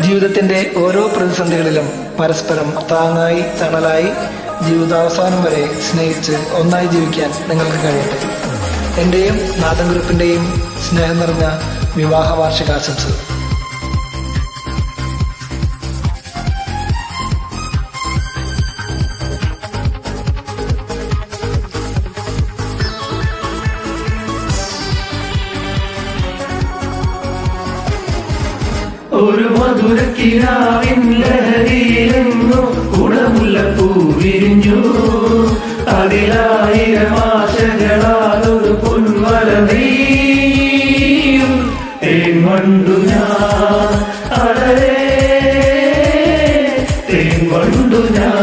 ജീവിതത്തിന്റെ ഓരോ പ്രതിസന്ധികളിലും പരസ്പരം താങ്ങായി തണലായി ജീവിതാവസാനം വരെ സ്നേഹിച്ച് ഒന്നായി ജീവിക്കാൻ നിങ്ങൾക്ക് കഴിയട്ടെ. എന്റെയും നാദൻ ഗ്രൂപ്പിന്റെയും സ്നേഹം നിറഞ്ഞ വിവാഹ വാർഷികാശംസകൾ. ഒരു മധുരക്കിനാവിൻ ലഹരിയിലെങ്ങോ കുടമുള്ള പൂവിരിഞ്ഞു. അതിലായിരം ആശകളാൽ ഒരു പൊൻവല നെയ്യും തേൻവണ്ടു ഞാൻ അടരേ തേൻവണ്ടു ഞാൻ.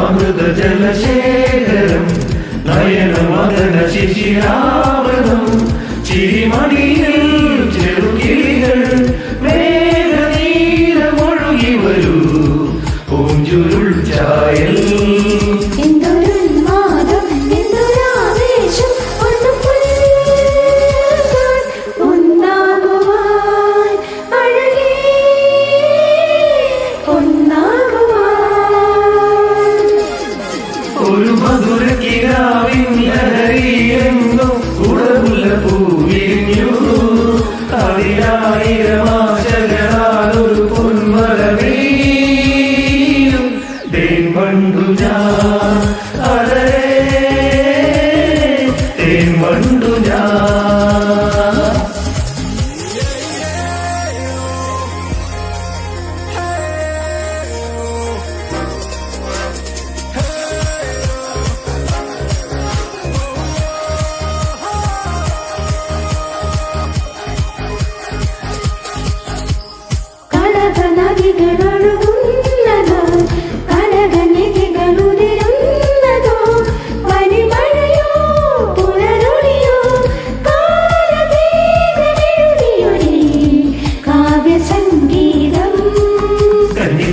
അമൃത ജലശേഖരം നയനമദന ശിശിരാവനം ചിരിമണിയിൽ ചെറുകിളികൾ മേഘനീരമൊഴുകി വരൂ പൂഞ്ചുരുൾ ചായൽ. ഒരു മധുരക്കിനാവിൻ ലഹരിയെങ്ങും കുടമുള്ള പൂവിരിഞ്ഞു. അതിലായിരം ആശകളാൽ ഒരു പൊൻവല നെയ്യും തേൻവണ്ടു ഞാൻ അടരേ തേൻവണ്ടു ഞാൻ.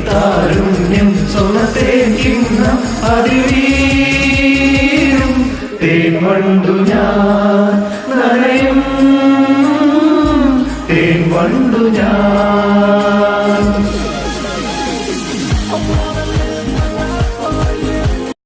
താരുണ്യം സ്വനത്തേക്കുന്ന അതിവീരും തേൻവണ്ടു ഞാൻ നനയും തേൻവണ്ടു ഞാൻ.